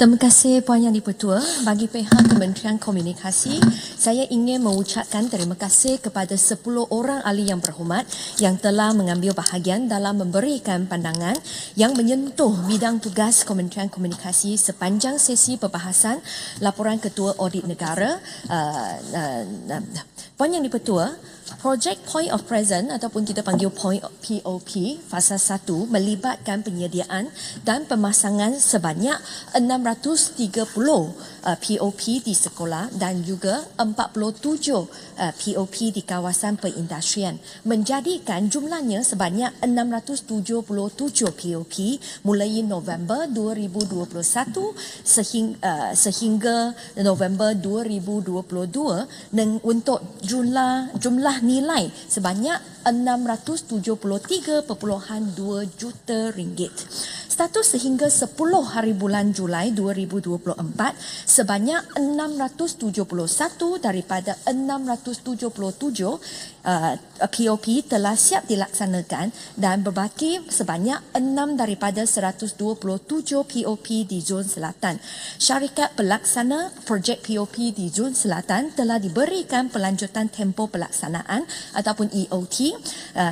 Terima kasih Puan Yang di-Pertua. Bagi pihak Kementerian Komunikasi, saya ingin mengucapkan terima kasih kepada 10 orang ahli yang berhormat yang telah mengambil bahagian dalam memberikan pandangan yang menyentuh bidang tugas Kementerian Komunikasi sepanjang sesi perbahasan laporan Ketua Audit Negara. Puan Yang di-Pertua, projek Point of Presence ataupun kita panggil POP fasa 1 melibatkan penyediaan dan pemasangan sebanyak 630 POP di sekolah dan juga 47 POP di kawasan perindustrian, menjadikan jumlahnya sebanyak 677 POP mulai November 2021 sehingga November 2022 dan untuk jumlah nilai sebanyak 673.2 juta ringgit. Status sehingga 10 hari bulan Julai 2024, sebanyak 671 daripada 677 POP telah siap dilaksanakan dan berbaki sebanyak 6 daripada 127 POP di Zon Selatan. Syarikat pelaksana projek POP di Zon Selatan telah diberikan pelanjutan tempoh pelaksanaan ataupun EOT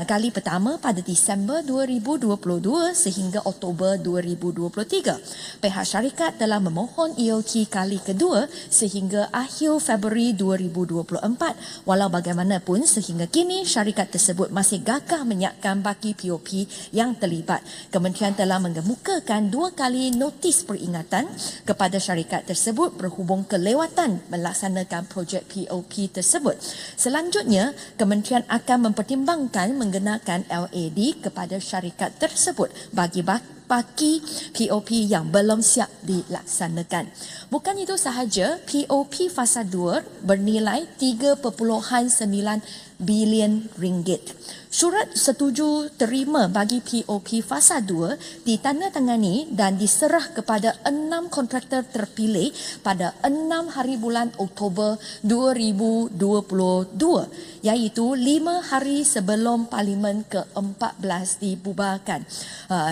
kali pertama pada Disember 2022 sehingga Oktober 2023. Pihak syarikat telah memohon EOT kali kedua sehingga akhir Februari 2024. Walau bagaimanapun, sehingga kini syarikat tersebut masih gagah menyiapkan baki POP yang terlibat. Kementerian telah mengemukakan 2 kali notis peringatan kepada syarikat tersebut berhubung kelewatan melaksanakan projek POP tersebut. Selanjutnya, Kementerian akan mempertimbangkan menggunakan LAD kepada syarikat tersebut bagi baki POP yang belum siap dilaksanakan. Bukan itu sahaja, POP fasa 2 bernilai 3.9 bilion ringgit. Surat setuju terima bagi POP fasa 2 ditandatangani dan diserah kepada 6 kontraktor terpilih pada 6 hari bulan Oktober 2022, iaitu 5 hari sebelum Parlimen ke-14 dibubarkan.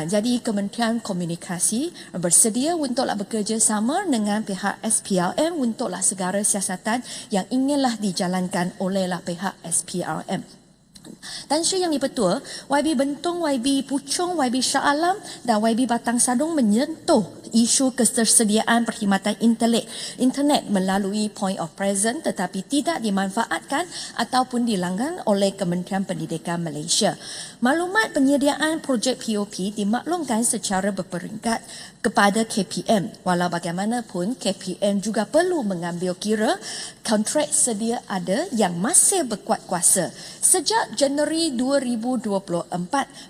Jadi Kementerian Komunikasi bersedia untuklah bekerjasama dengan pihak SPRM untuklah segala siasatan yang inginlah dijalankan olehlah pihak SPRM. Tan Sri Yang di-Pertua, YB Bentong, YB Puchong, YB Shah Alam dan YB Batang Sadong menyentuh isu ketersediaan perkhidmatan internet melalui Point of Presence tetapi tidak dimanfaatkan ataupun dilanggar oleh Kementerian Pendidikan Malaysia. Maklumat penyediaan projek POP dimaklumkan secara berperingkat kepada KPM. Walau bagaimanapun, KPM juga perlu mengambil kira kontrak sedia ada yang masih berkuat kuasa. Sejak Januari 2024,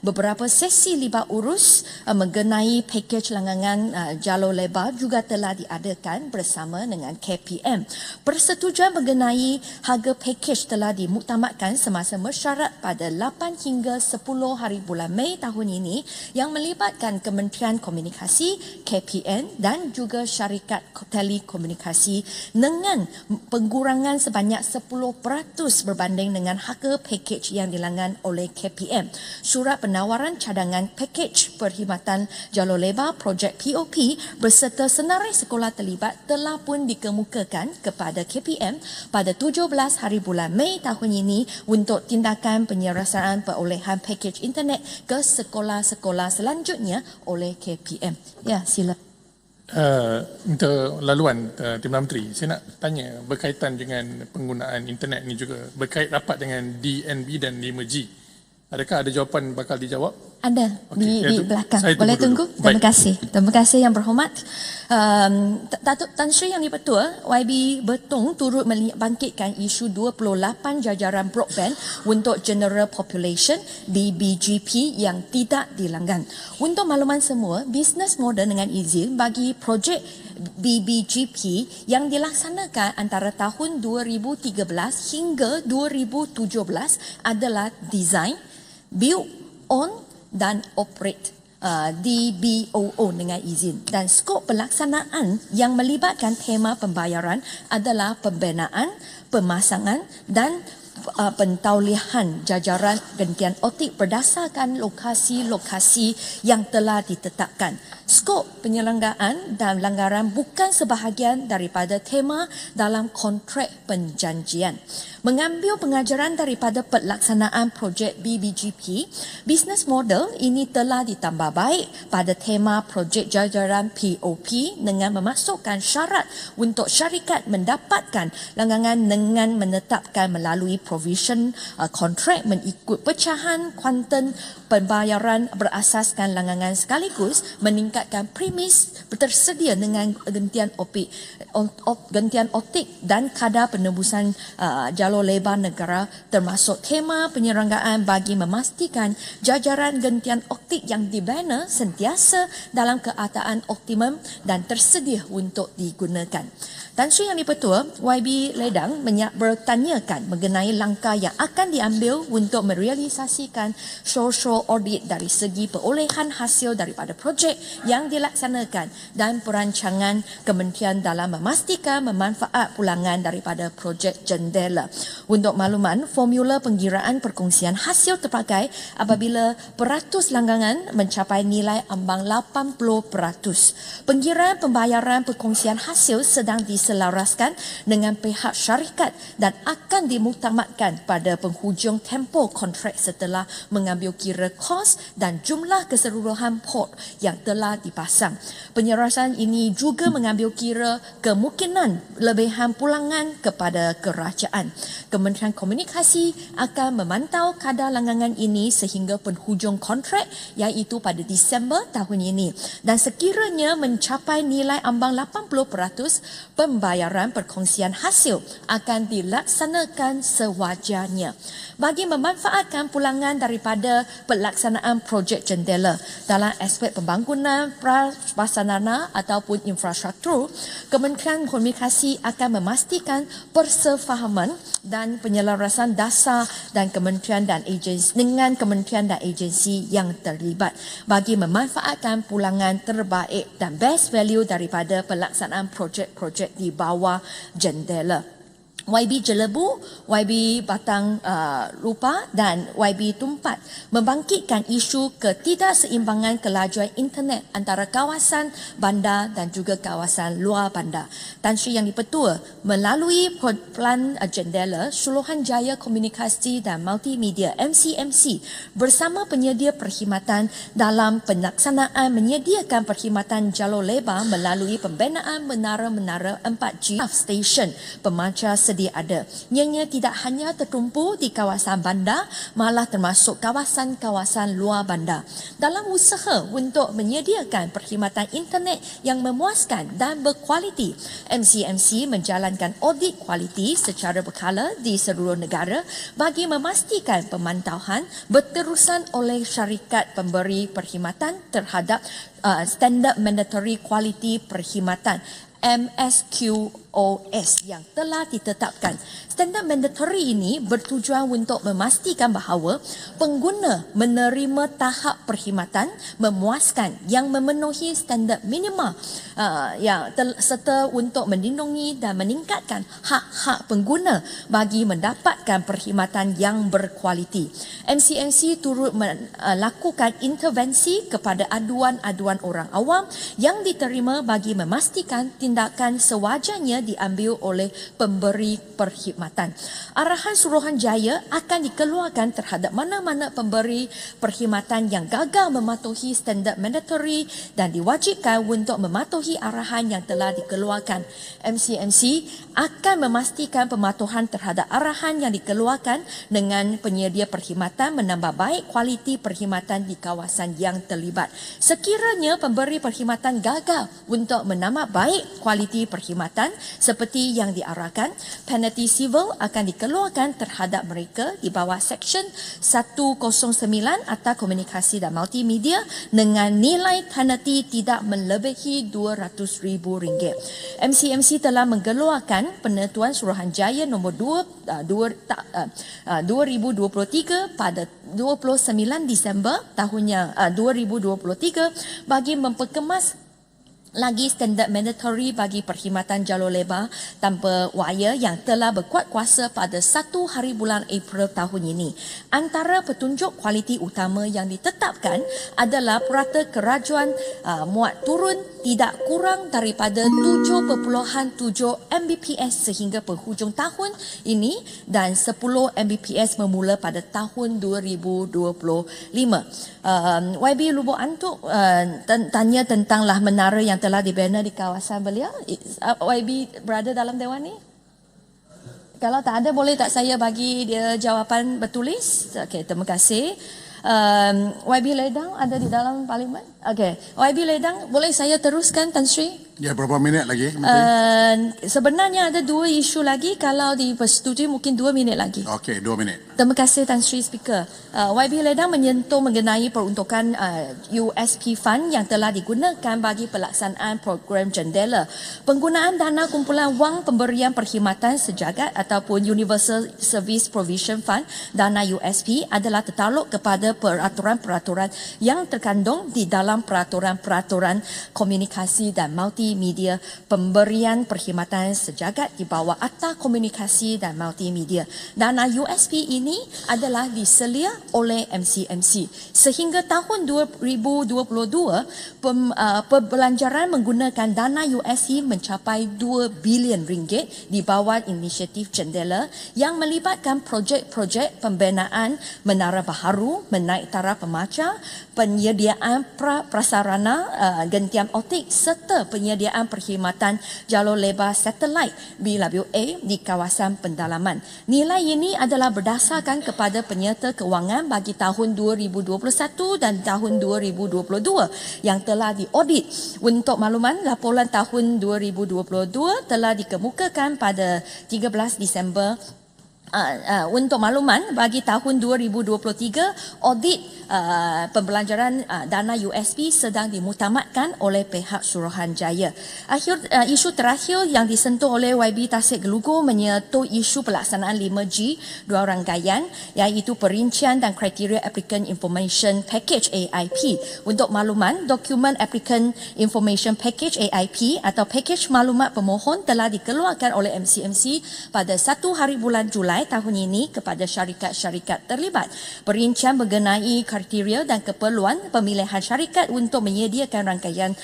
beberapa sesi libat urus mengenai pakej langgangan jalur lebar juga telah diadakan bersama dengan KPM. Persetujuan mengenai harga pakej telah dimuktamadkan semasa mesyuarat pada 8 hingga 10 hari bulan Mei tahun ini yang melibatkan Kementerian Komunikasi, KPM dan juga syarikat telekomunikasi dengan pengurangan sebanyak 10% berbanding dengan harga pakej yang dilanggan oleh KPM. Surat penawaran cadangan pakej perkhidmatan jalur lebar projek POP berserta senarai sekolah terlibat telah pun dikemukakan kepada KPM pada 17 hari bulan Mei tahun ini untuk tindakan penyelesaian perolehan pakej internet ke sekolah-sekolah selanjutnya oleh KPM. Ya, sila. Untuk laluan Timbalan Menteri, saya nak tanya berkaitan dengan penggunaan internet ini juga berkait rapat dengan DNB dan 5G. Adakah ada jawapan bakal dijawab? Ada di belakang. Boleh tunggu? Terima kasih. Terima kasih yang berhormat. Datuk Tan Sri Yang di-Pertua, YB Betong turut membangkitkan isu 28 jajaran broadband untuk general population BBGP yang tidak dilanggar. Untuk makluman semua, bisnes model dengan izin bagi projek BBGP yang dilaksanakan antara tahun 2013 hingga 2017 adalah design, build, own dan operate. DBOO dengan izin, dan skop pelaksanaan yang melibatkan tema pembayaran adalah pembinaan, pemasangan dan pentaulihan jajaran gentian optik berdasarkan lokasi-lokasi yang telah ditetapkan. Skop penyelenggaraan dan pelanggaran bukan sebahagian daripada tema dalam kontrak perjanjian. Mengambil pengajaran daripada pelaksanaan projek BBGP, bisnes model ini telah ditambah baik pada tema projek jajaran POP dengan memasukkan syarat untuk syarikat mendapatkan langgangan dengan menetapkan melalui provision kontrak mengikut pecahan kuantum pembayaran berasaskan langgangan sekaligus meningkatkan premis tersedia dengan gentian optik dan kadar penebusan jalur lebar negara termasuk tema penyelenggaraan bagi memastikan jajaran gentian optik yang dibina sentiasa dalam keadaan optimum dan tersedia untuk digunakan. Tan Sri Yang di-Pertua, YB Ledang bertanyakan mengenai langkah yang akan diambil untuk merealisasikan social audit dari segi perolehan hasil daripada projek yang dilaksanakan dan perancangan kementerian dalam memastikan memanfaat pulangan daripada projek jendela. Untuk makluman, formula penggiraan perkongsian hasil terpakai apabila peratus langgangan mencapai nilai ambang 80%. Penggiraan pembayaran perkongsian hasil sedang diselaraskan dengan pihak syarikat dan akan dimuktamadkan pada penghujung tempoh kontrak setelah mengambil kira kos dan jumlah keseluruhan port yang telah dipasang. Penyelarasan ini juga mengambil kira kemungkinan lebihan pulangan kepada kerajaan. Kementerian Komunikasi akan memantau kadar langgangan ini sehingga penghujung kontrak iaitu pada Disember tahun ini dan sekiranya mencapai nilai ambang 80%, pembayaran perkongsian hasil akan dilaksanakan sewajarnya. Bagi memanfaatkan pulangan daripada pelaksanaan projek jendela dalam aspek pembangunan prasarana ataupun infrastruktur, Kementerian Komunikasi akan memastikan persefahaman dan penyelarasan dasar dan kementerian dan agensi dengan kementerian dan agensi yang terlibat bagi memanfaatkan pulangan terbaik dan best value daripada pelaksanaan projek-projek di bawah jendela. YB Jelebu, YB Batang Lupa dan YB Tumpat membangkitkan isu ketidakseimbangan kelajuan internet antara kawasan bandar dan juga kawasan luar bandar. Tan Sri Yang di-Pertua melalui Plan Jendela Suruhanjaya Komunikasi dan Multimedia MCMC bersama penyedia perkhidmatan dalam pelaksanaan menyediakan perkhidmatan jalur lebar melalui pembinaan menara-menara 4G station pemancar sedia ada. Ianya tidak hanya tertumpu di kawasan bandar, malah termasuk kawasan-kawasan luar bandar. Dalam usaha untuk menyediakan perkhidmatan internet yang memuaskan dan berkualiti, MCMC menjalankan audit kualiti secara berkala di seluruh negara bagi memastikan pemantauan berterusan oleh syarikat pemberi perkhidmatan terhadap standard mandatory quality perkhidmatan MSQOS yang telah ditetapkan. Standard mandatory ini bertujuan untuk memastikan bahawa pengguna menerima tahap perkhidmatan memuaskan yang memenuhi standard minima serta untuk melindungi dan meningkatkan hak-hak pengguna bagi mendapatkan perkhidmatan yang berkualiti. MCMC turut melakukan intervensi kepada aduan-aduan orang awam yang diterima bagi memastikan tindakan sewajarnya diambil oleh pemberi perkhidmatan. Arahan Suruhanjaya akan dikeluarkan terhadap mana-mana pemberi perkhidmatan yang gagal mematuhi standard mandatory dan diwajibkan untuk mematuhi arahan yang telah dikeluarkan. MCMC akan memastikan pematuhan terhadap arahan yang dikeluarkan dengan penyedia perkhidmatan menambah baik kualiti perkhidmatan di kawasan yang terlibat. Sekiranya pemberi perkhidmatan gagal untuk menambah baik kualiti perkhidmatan seperti yang diarahkan, penalti civil akan dikeluarkan terhadap mereka di bawah Seksyen 109 Akta Komunikasi dan Multimedia dengan nilai penalti tidak melebihi RM200,000. MCMC telah mengeluarkan penentuan Suruhanjaya nombor 2023 pada 29 Disember tahunnya 2023 bagi memperkemas lagi standard mandatory bagi perkhidmatan jalur lebar tanpa wire yang telah berkuat kuasa pada 1 hari bulan April tahun ini. Antara petunjuk kualiti utama yang ditetapkan adalah purata kerajuan muat turun tidak kurang daripada 7.7 Mbps sehingga penghujung tahun ini dan 10 Mbps bermula pada tahun 2025. YB Lubuk Antuk tanya tentanglah menara yang telah dibina di kawasan belia. YB berada dalam dewan ni? Kalau tak ada, boleh tak saya bagi dia jawapan bertulis? Okey, terima kasih. YB Ledang ada di dalam parlimen? Okey, YB Ledang, boleh saya teruskan Tan Sri? Ya, berapa minit lagi? Sebenarnya ada 2 isu lagi. Kalau dipersetujui mungkin 2 minit lagi. Okey, 2 minit. Terima kasih Tan Sri Speaker. YB Ledang menyentuh mengenai peruntukan USP Fund yang telah digunakan bagi pelaksanaan program jendela. Penggunaan dana kumpulan wang pemberian perkhidmatan sejagat ataupun Universal Service Provision Fund, dana USP adalah tertakluk kepada peraturan-peraturan yang terkandung di dalam peraturan-peraturan komunikasi dan multimedia pemberian perkhidmatan sejagat di bawah Akta Komunikasi dan Multimedia. Dana USP ini adalah diselia oleh MCMC. Sehingga tahun 2022, perbelanjaran menggunakan dana USP mencapai 2 bilion ringgit di bawah inisiatif jendela yang melibatkan projek-projek pembinaan menara baharu, menaik taraf pemacar, penyediaan prasarana gentian optik serta penyediaan perkhidmatan jalur lebar satelit BWA di kawasan pendalaman. Nilai ini adalah berdasarkan kepada penyerta kewangan bagi tahun 2021 dan tahun 2022 yang telah diaudit. Untuk makluman, laporan tahun 2022 telah dikemukakan pada 13 Disember. Untuk makluman, bagi tahun 2023, audit pembelanjaran dana USP sedang dimutamatkan oleh pihak Suruhanjaya. Isu terakhir yang disentuh oleh YB Tasik Gelugur menyentuh isu pelaksanaan 5G dua rangkaian, iaitu perincian dan kriteria Applicant Information Package AIP. Untuk makluman, dokumen Applicant Information Package AIP atau Package Maklumat Pemohon telah dikeluarkan oleh MCMC pada 1 hari bulan Julai tahun ini kepada syarikat-syarikat terlibat. Perincian mengenai kriteria dan keperluan pemilihan syarikat untuk menyediakan rangkaian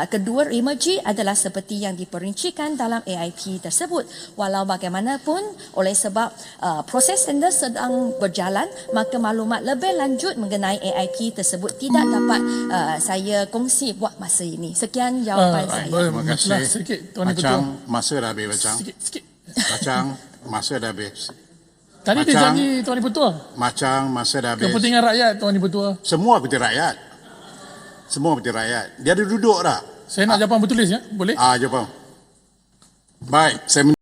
kedua 5G adalah seperti yang diperincikan dalam AIP tersebut. Walau bagaimanapun, oleh sebab proses tender sedang berjalan, maka maklumat lebih lanjut mengenai AIP tersebut tidak dapat saya kongsi buat masa ini. Sekian jawapan saya. Terima kasih. Sikit, Tuan Ibu Ketua. Macang, masa dah habis, Macang. Sikit. Macang, masa dah habis. Tadi dia Macam- janji Tuan Ibu Ketua. Macang, masa dah habis. Kepentingan rakyat Tuan Ibu Ketua. Semua kepentingan rakyat. Semua kepentingan rakyat. Dia ada duduk dah. Saya nak jawapan bertulis ya. Boleh? Jawapan. Baik, saya